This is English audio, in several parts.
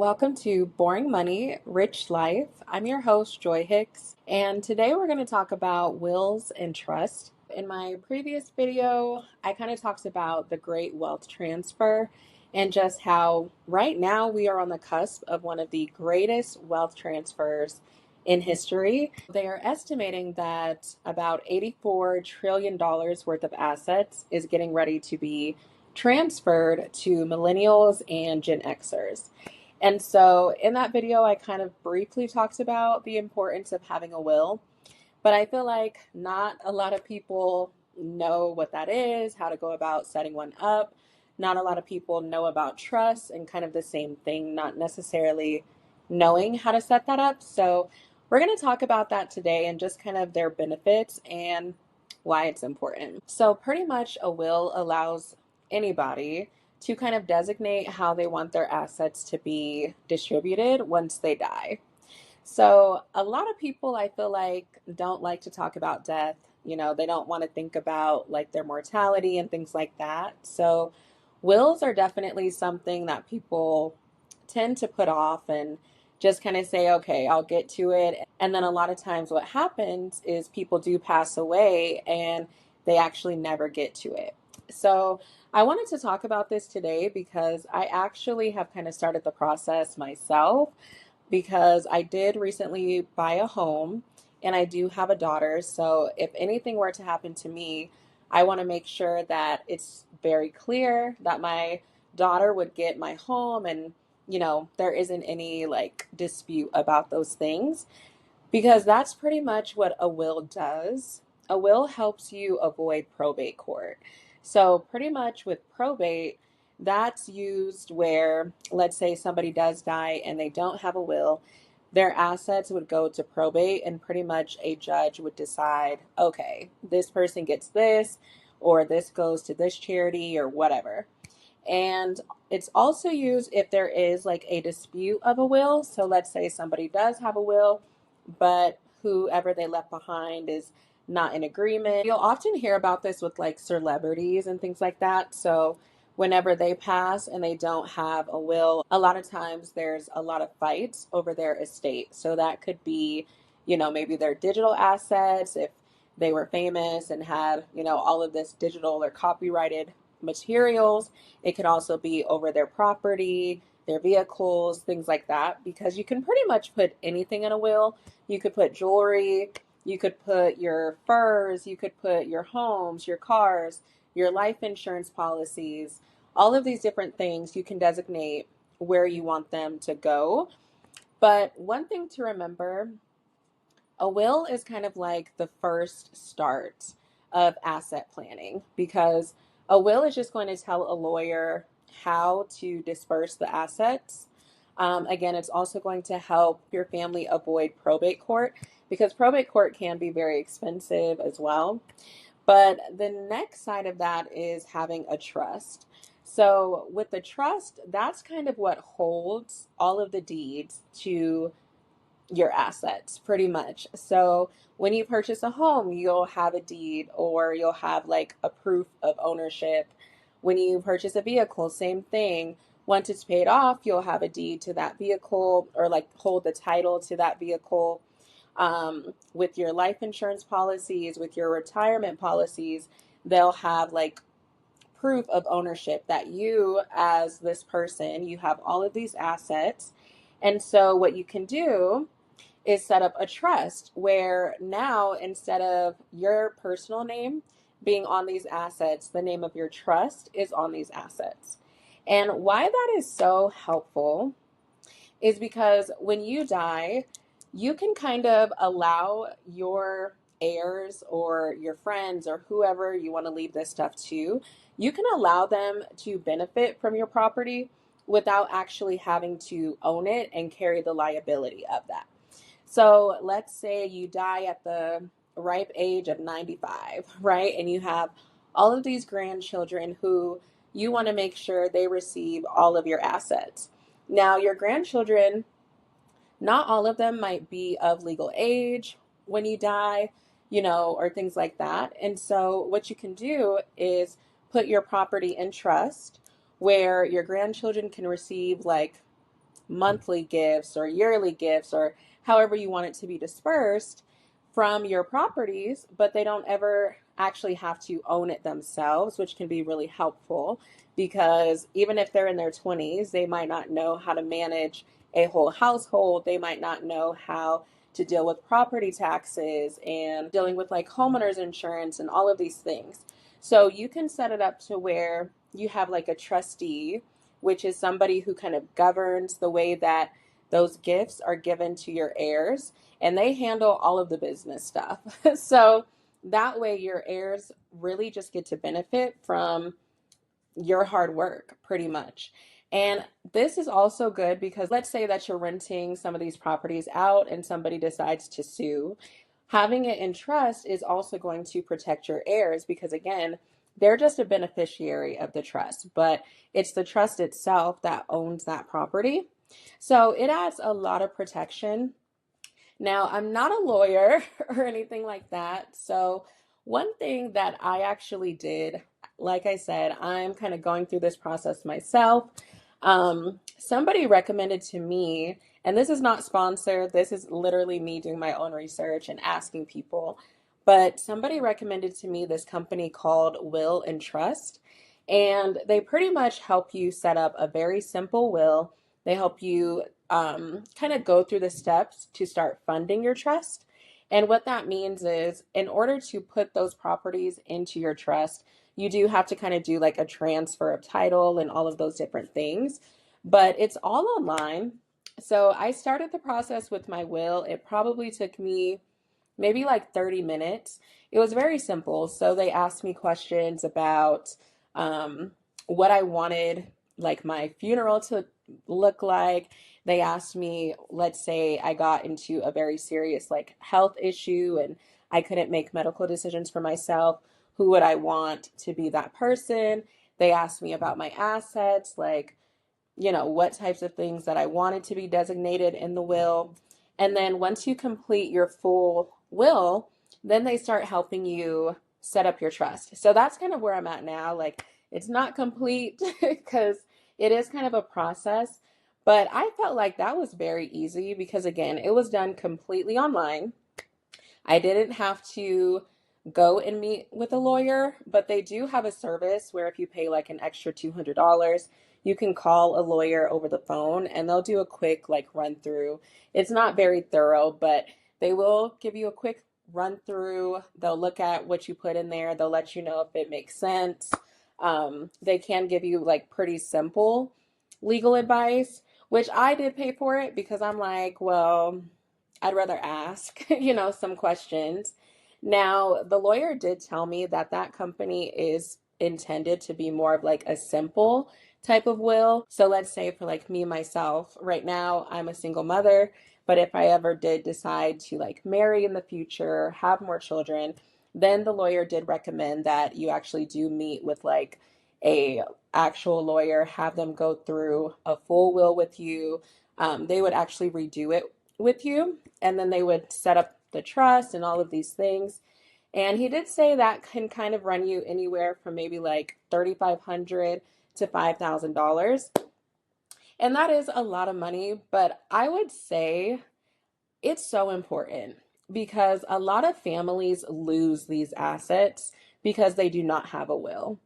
Welcome to Boring Money, Rich Life. I'm your host, Joy Hicks, and today we're going to talk about wills and trust. In my previous video, I kind of talked about the great wealth transfer and just how right now we are on the cusp of one of the greatest wealth transfers in history. They are estimating that about $84 trillion worth of assets is getting ready to be transferred to millennials and Gen Xers. And so in that video, I kind of briefly talked about the importance of having a will, but I feel like not a lot of people know what that is, how to go about setting one up. Not a lot of people know about trust and kind of the same thing, not necessarily knowing how to set that up. So we're going to talk about that today and just kind of their benefits and why it's important. So pretty much a will allows anybody to kind of designate how they want their assets to be distributed once they die. So a lot of people, I feel like, don't like to talk about death. You know, they don't want to think about like their mortality and things like that. So wills are definitely something that people tend to put off and just kind of say, okay, I'll get to it. And then a lot of times what happens is people do pass away and they actually never get to it. So I wanted to talk about this today because I actually have kind of started the process myself because I did recently buy a home and I do have a daughter. So if anything were to happen to me, I want to make sure that it's very clear that my daughter would get my home and, you know, there isn't any like dispute about those things because that's pretty much what a will does. A will helps you avoid probate court. So pretty much with probate, that's used where, let's say somebody does die and they don't have a will, their assets would go to probate and pretty much a judge would decide, okay, this person gets this, or this goes to this charity or whatever. And it's also used if there is like a dispute of a will. So let's say somebody does have a will, but whoever they left behind is not in agreement. You'll often hear about this with like celebrities and things like that. So whenever they pass and they don't have a will, a lot of times there's a lot of fights over their estate. So that could be, you know, maybe their digital assets, if they were famous and had, you know, all of this digital or copyrighted materials. It could also be over their property, their vehicles, things like that, because you can pretty much put anything in a will. You could put jewelry, you could put your furs, you could put your homes, your cars, your life insurance policies, all of these different things you can designate where you want them to go. But one thing to remember, a will is kind of like the first start of asset planning because a will is just going to tell a lawyer how to disperse the assets. Again, it's also going to help your family avoid probate court because probate court can be very expensive as well. But the next side of that is having a trust. So with the trust, that's kind of what holds all of the deeds to your assets pretty much. So when you purchase a home, you'll have a deed or you'll have like a proof of ownership. When you purchase a vehicle, same thing. Once it's paid off, you'll have a deed to that vehicle or like hold the title to that vehicle. With your life insurance policies, with your retirement policies, they'll have like proof of ownership that you, as this person, you have all of these assets. And so what you can do is set up a trust where now instead of your personal name being on these assets, the name of your trust is on these assets. And why that is so helpful is because when you die, you can kind of allow your heirs or your friends or whoever you want to leave this stuff to, you can allow them to benefit from your property without actually having to own it and carry the liability of that. So let's say you die at the ripe age of 95, right? And you have all of these grandchildren who you want to make sure they receive all of your assets. Now, your grandchildren, not all of them might be of legal age when you die, you know, or things like that. And so what you can do is put your property in trust where your grandchildren can receive like monthly gifts or yearly gifts or however you want it to be dispersed from your properties, but they don't ever actually have to own it themselves, which can be really helpful because even if they're in their 20s, they might not know how to manage a whole household. They might not know how to deal with property taxes and dealing with like homeowners insurance and all of these things. So you can set it up to where you have like a trustee, which is somebody who kind of governs the way that those gifts are given to your heirs, and they handle all of the business stuff. So that way your heirs really just get to benefit from your hard work pretty much. And this is also good because let's say that you're renting some of these properties out and somebody decides to sue. Having it in trust is also going to protect your heirs because, again, they're just a beneficiary of the trust, but it's the trust itself that owns that property. So it adds a lot of protection. Now, I'm not a lawyer or anything like that. So, one thing that I actually did, like I said, I'm kind of going through this process myself. Somebody recommended to me, and this is not sponsored, this is literally me doing my own research and asking people, but somebody recommended to me this company called Will and Trust. And they pretty much help you set up a very simple will. They help you kind of go through the steps to start funding your trust. And what that means is, in order to put those properties into your trust, you do have to kind of do like a transfer of title and all of those different things. But it's all online. So I started the process with my will. It probably took me maybe like 30 minutes. It was very simple. So they asked me questions about what I wanted, like my funeral to look like. They asked me, let's say I got into a very serious like health issue and I couldn't make medical decisions for myself. Who would I want to be that person? They asked me about my assets, like what types of things that I wanted to be designated in the will. And then once you complete your full will, then they start helping you set up your trust. So that's kind of where I'm at now. Like it's not complete because it is kind of a process, but I felt like that was very easy because again, it was done completely online. I didn't have to go and meet with a lawyer, but they do have a service where if you pay like an extra $200, you can call a lawyer over the phone and they'll do a quick like run through. It's not very thorough, but they will give you a quick run through. They'll look at what you put in there. They'll let you know if it makes sense. They can give you like pretty simple legal advice, which I did pay for it because I'm like, well, I'd rather ask, some questions. Now, the lawyer did tell me that that company is intended to be more of like a simple type of will. So let's say for like me, myself, right now, I'm a single mother, but if I ever did decide to like marry in the future, have more children, then the lawyer did recommend that you actually do meet with like a actual lawyer, have them go through a full will with you. They would actually redo it with you, and then they would set up the trust and all of these things. And he did say that can kind of run you anywhere from maybe like $3,500 to $5,000. And that is a lot of money, but I would say it's so important because a lot of families lose these assets because they do not have a will.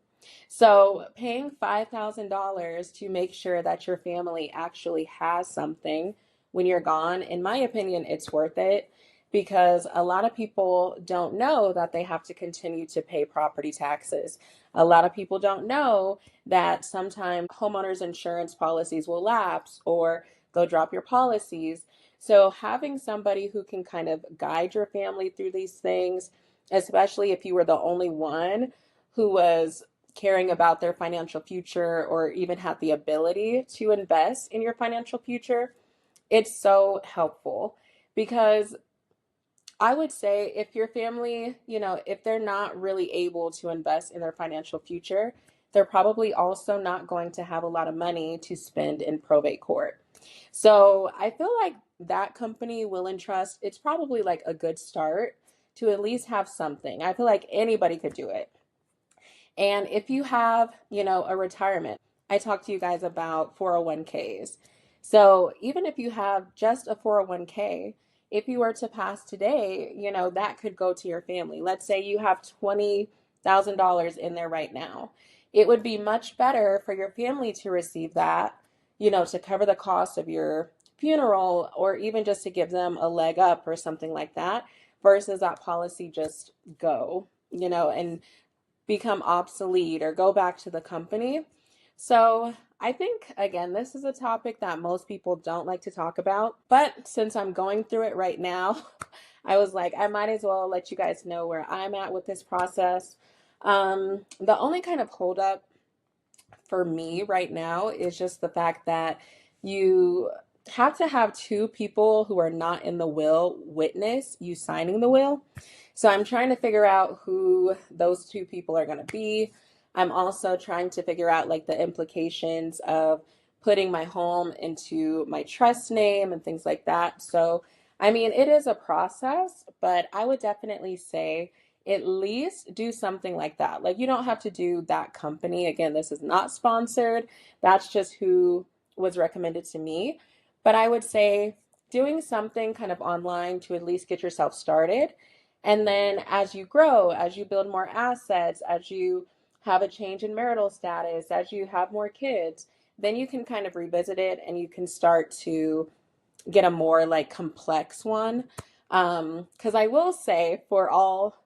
So, paying $5,000 to make sure that your family actually has something when you're gone, in my opinion, it's worth it because a lot of people don't know that they have to continue to pay property taxes. A lot of people don't know that sometimes homeowners insurance policies will lapse or they'll drop your policies. So, having somebody who can kind of guide your family through these things, especially if you were the only one who was caring about their financial future or even have the ability to invest in your financial future, it's so helpful because I would say if your family, if they're not really able to invest in their financial future, they're probably also not going to have a lot of money to spend in probate court. So I feel like that company, Will and Trust, it's probably like a good start to at least have something. I feel like anybody could do it. And if you have, a retirement, I talked to you guys about 401ks. So even if you have just a 401k, if you were to pass today, that could go to your family. Let's say you have $20,000 in there right now. It would be much better for your family to receive that, to cover the cost of your funeral or even just to give them a leg up or something like that versus that policy just go, and become obsolete or go back to the company. So I think, again, this is a topic that most people don't like to talk about. But since I'm going through it right now, I was like, I might as well let you guys know where I'm at with this process. The only kind of holdup for me right now is just the fact that you have to have two people who are not in the will witness you signing the will. So I'm trying to figure out who those two people are going to be. I'm also trying to figure out like the implications of putting my home into my trust name and things like that. So, I mean, it is a process, but I would definitely say at least do something like that. Like, you don't have to do that company. Again, this is not sponsored. That's just who was recommended to me. But I would say doing something kind of online to at least get yourself started. And then as you grow, as you build more assets, as you have a change in marital status, as you have more kids, then you can kind of revisit it and you can start to get a more like complex one. Because I will say for all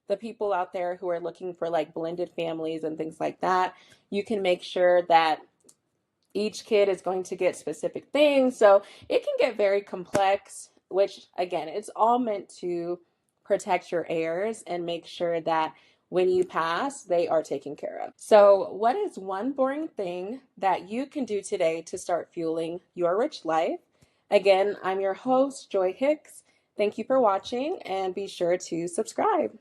the people out there who are looking for like blended families and things like that, you can make sure that each kid is going to get specific things. So it can get very complex, which again, it's all meant to protect your heirs and make sure that when you pass, they are taken care of. So, what is one boring thing that you can do today to start fueling your rich life? Again, I'm your host, Joy Hicks. Thank you for watching and be sure to subscribe.